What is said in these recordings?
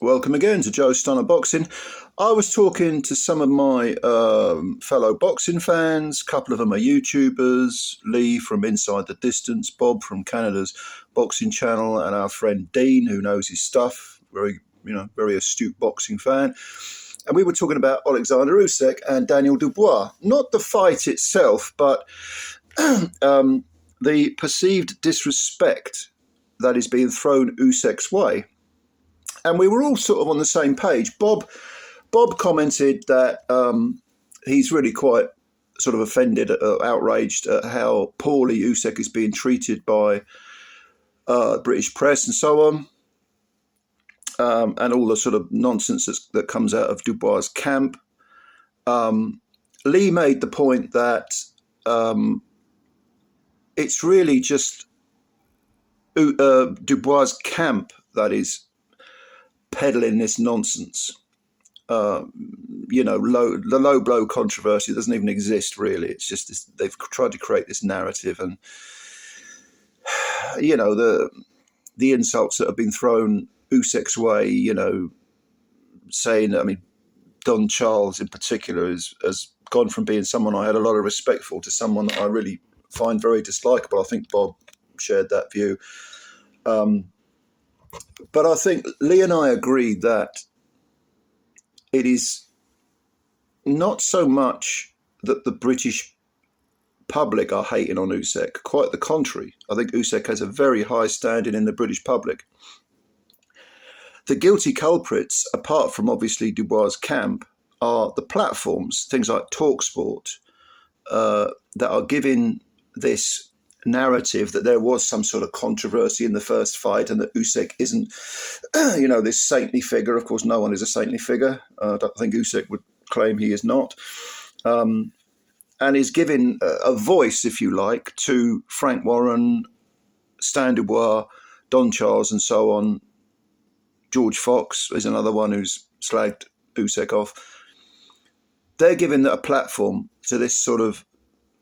Welcome again to Joe Stunner Boxing. I was talking to some of my fellow boxing fans. A couple of them are YouTubers. Lee from Inside the Distance, Bob from Canada's Boxing Channel, and our friend Dean, who knows his stuff. Very astute boxing fan. And we were talking about Oleksandr Usyk and Daniel Dubois. Not the fight itself, but the perceived disrespect that is being thrown Usyk's way. And we were all sort of on the same page. Bob commented that he's really quite sort of offended, outraged at how poorly Usyk is being treated by British press and so on, and all the sort of nonsense that comes out of Dubois' camp. Lee made the point that it's really just Dubois' camp that is peddling this nonsense. The low blow controversy doesn't even exist really. It's just this, they've tried to create this narrative, and the insults that have been thrown Usyk's way. Saying that, Don Charles in particular has gone from being someone I had a lot of respect for to someone that I really find very dislikable. I think Bob shared that view. But I think Lee and I agree that it is not so much that the British public are hating on Usyk. Quite the contrary. I think Usyk has a very high standing in the British public. The guilty culprits, apart from obviously Dubois' camp, are the platforms, things like TalkSport, that are giving this narrative that there was some sort of controversy in the first fight and that Usyk isn't, this saintly figure. Of course, no one is a saintly figure. I don't think Usyk would claim he is not. And is giving a voice, if you like, to Frank Warren, Stan Dubois, Don Charles, and so on. George Fox is another one who's slagged Usyk off. They're giving a platform to this sort of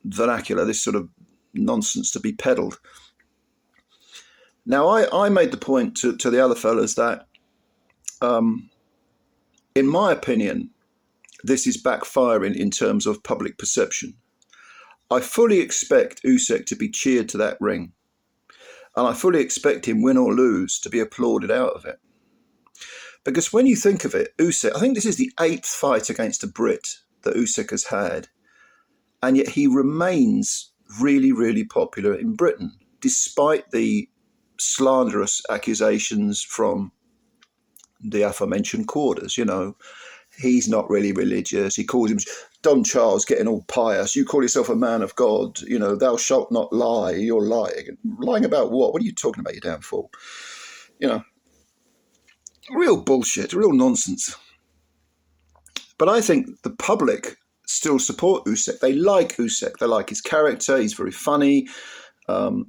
vernacular, this sort of nonsense to be peddled. Now, I made the point to the other fellas that, in my opinion, this is backfiring in terms of public perception. I fully expect Usyk to be cheered to that ring, and I fully expect him, win or lose, to be applauded out of it. Because when you think of it, Usyk, I think this is the 8th fight against a Brit that Usyk has had, and yet he remains really, really popular in Britain, despite the slanderous accusations from the aforementioned quarters. He's not really religious. He calls him Don Charles, getting all pious. You call yourself a man of God. Thou shalt not lie. You're lying. Lying about what? What are you talking about, you damn fool? Real bullshit, real nonsense. But I think the public still support Usyk. They like Usyk. They like his character. He's very funny.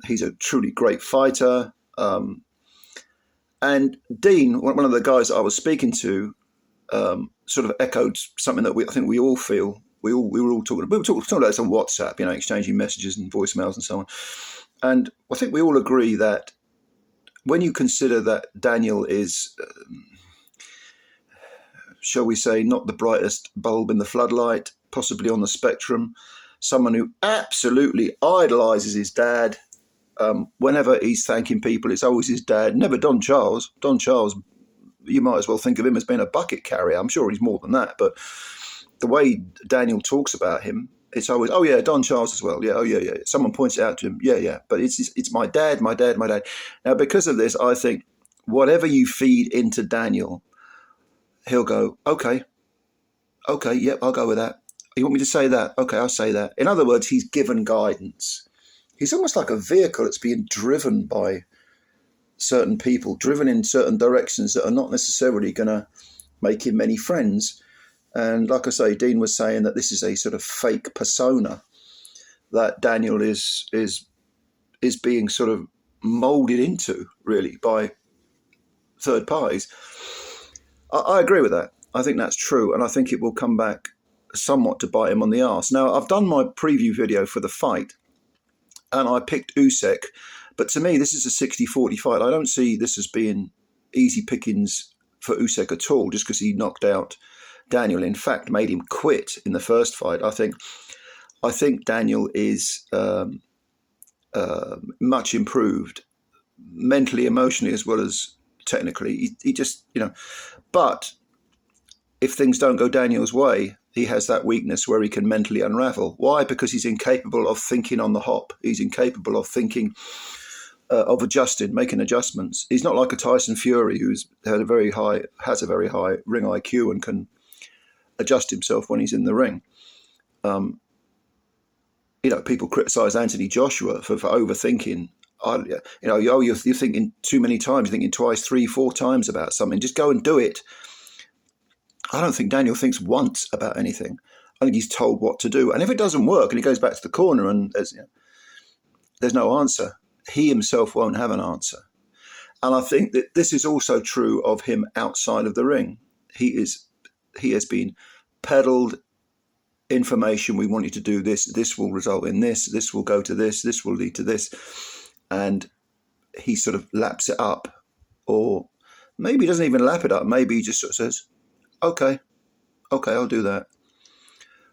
He's a truly great fighter. And Dean, one of the guys that I was speaking to, sort of echoed something that I think we all feel. We were all talking about this on WhatsApp, exchanging messages and voicemails and so on. And I think we all agree that when you consider that Daniel is, shall we say, not the brightest bulb in the floodlight, possibly on the spectrum, someone who absolutely idolizes his dad. Whenever he's thanking people, it's always his dad, never Don Charles. Don Charles, you might as well think of him as being a bucket carrier. I'm sure he's more than that, but the way Daniel talks about him, it's always, oh yeah, Don Charles as well. Yeah, oh yeah. Someone points it out to him. Yeah. But it's my dad. Now, because of this, I think whatever you feed into Daniel, he'll go, okay, yep, I'll go with that. You want me to say that? Okay, I'll say that. In other words, he's given guidance. He's almost like a vehicle that's being driven by certain people, driven in certain directions that are not necessarily going to make him many friends. And like I say, Dean was saying that this is a sort of fake persona that Daniel is being sort of molded into, really, by third parties. I agree with that. I think that's true, and I think it will come back somewhat to bite him on the arse. Now, I've done my preview video for the fight, and I picked Usyk, but to me, this is a 60-40 fight. I don't see this as being easy pickings for Usyk at all, just because he knocked out Daniel. In fact, made him quit in the first fight. I think Daniel is much improved mentally, emotionally, as well as technically. He just, but if things don't go Daniel's way, he has that weakness where he can mentally unravel. Why? Because he's incapable of thinking on the hop. He's incapable of thinking, of adjusting, making adjustments. He's not like a Tyson Fury who's has a very high ring IQ and can adjust himself when he's in the ring. People criticize Anthony Joshua for overthinking. You're thinking too many times. You're thinking twice, 3, 4 times about something. Just go and do it. I don't think Daniel thinks once about anything. I think he's told what to do. And if it doesn't work and he goes back to the corner and there's no answer, he himself won't have an answer. And I think that this is also true of him outside of the ring. He has been peddled information. We want you to do this. This will result in this. This will go to this. This will lead to this. And he sort of laps it up. Or maybe he doesn't even lap it up. Maybe he just sort of says, okay, I'll do that.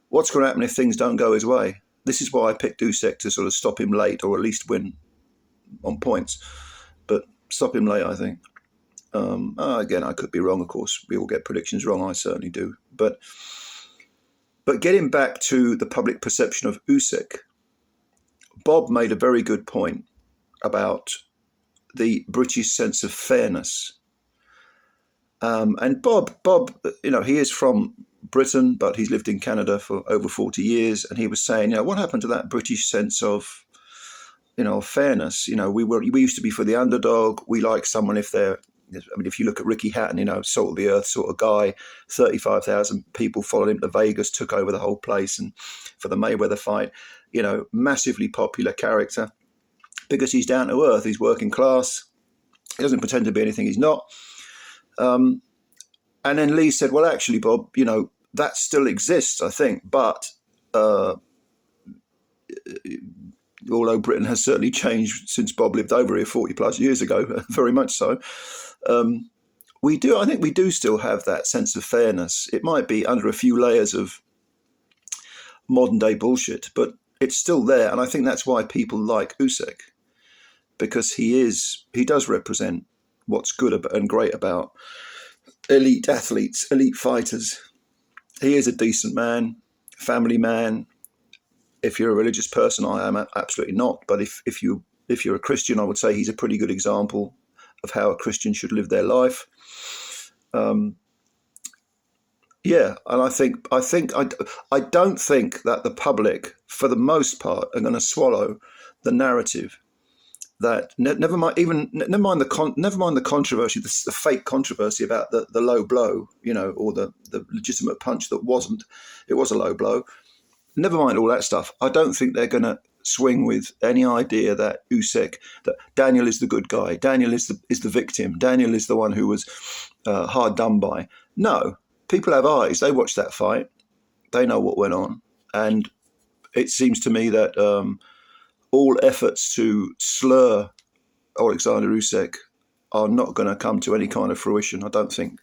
What's going to happen if things don't go his way? This is why I picked Usyk, to sort of stop him late, or at least win on points. But stop him late, I think. Again, I could be wrong, of course. We all get predictions wrong. I certainly do. But getting back to the public perception of Usyk, Bob made a very good point about the British sense of fairness. And Bob, he is from Britain, but he's lived in Canada for over 40 years. And he was saying, what happened to that British sense of, fairness? We used to be for the underdog. We like someone if you look at Ricky Hatton, salt of the earth sort of guy, 35,000 people followed him to Vegas, took over the whole place. And for the Mayweather fight, massively popular character because he's down to earth. He's working class. He doesn't pretend to be anything he's not. And then Lee said, well, actually, Bob, that still exists, I think. But although Britain has certainly changed since Bob lived over here 40 plus years ago, very much so, I think we do still have that sense of fairness. It might be under a few layers of modern day bullshit, but it's still there. And I think that's why people like Usyk, because he does represent what's good and great about elite athletes, elite fighters. He is a decent man, family man. If you're a religious person, I am absolutely not. But if you're a Christian, I would say he's a pretty good example of how a Christian should live their life. And I don't think that the public, for the most part, are going to swallow the narrative that never mind the controversy, the fake controversy about the low blow, or the legitimate punch that wasn't. It was a low blow. Never mind all that stuff. I don't think they're going to swing with any idea that Daniel is the good guy. Daniel is the victim. Daniel is the one who was hard done by. No, people have eyes. They watched that fight. They know what went on. And it seems to me that all efforts to slur Oleksandr Usyk are not going to come to any kind of fruition. I don't think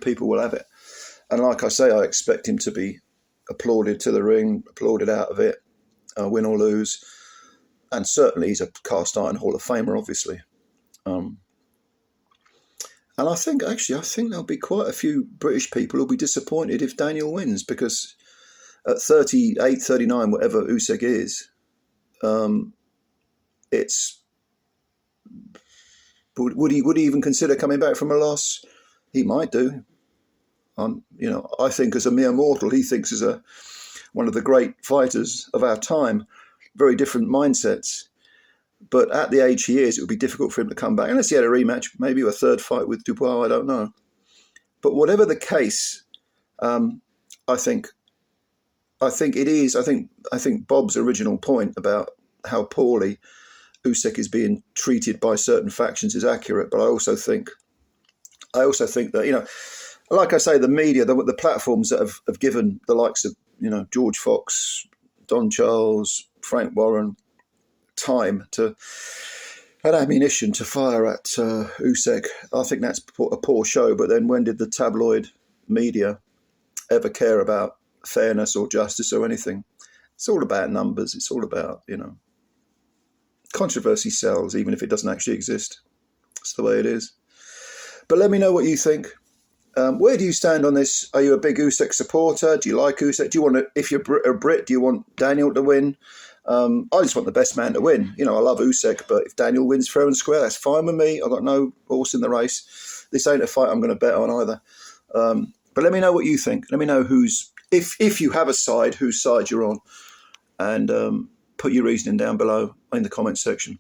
people will have it. And like I say, I expect him to be applauded to the ring, applauded out of it, win or lose. And certainly he's a cast iron Hall of Famer, obviously. And I think there'll be quite a few British people who'll be disappointed if Daniel wins, because at 38, 39, whatever Usyk is, would he even consider coming back from a loss? He might do. I think as a mere mortal, he thinks as one of the great fighters of our time. Very different mindsets. But at the age he is, it would be difficult for him to come back. Unless he had a rematch, maybe a third fight with Dubois, I don't know. But whatever the case, I think it is. I think Bob's original point about how poorly Usyk is being treated by certain factions is accurate. But I also think that, like I say, the media, the platforms that have given the likes of, George Fox, Don Charles, Frank Warren time to had ammunition to fire at Usyk. I think that's a poor show. But then when did the tabloid media ever care about fairness or justice or anything? It's all about numbers. It's all about, controversy sells, even if it doesn't actually exist. It's the way it is. But let me know what you think. Where do you stand on this? Are you a big Usyk supporter? Do you like Usyk? Do you want to, if you're a Brit, do you want Daniel to win? I just want the best man to win. I love Usyk, but if Daniel wins fair and square, that's fine with me. I've got no horse in the race. This ain't a fight I'm going to bet on either. But let me know what you think. Let me know if you have a side, whose side you're on. And put your reasoning down below in the comment section.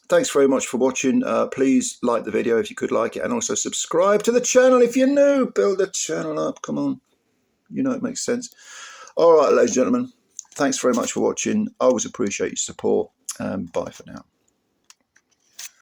Thanks very much for watching. Please like the video if you could like it, and also subscribe to the channel if you're new. Build the channel up. Come on. It makes sense. All right, ladies and gentlemen. Thanks very much for watching. I always appreciate your support. Bye for now.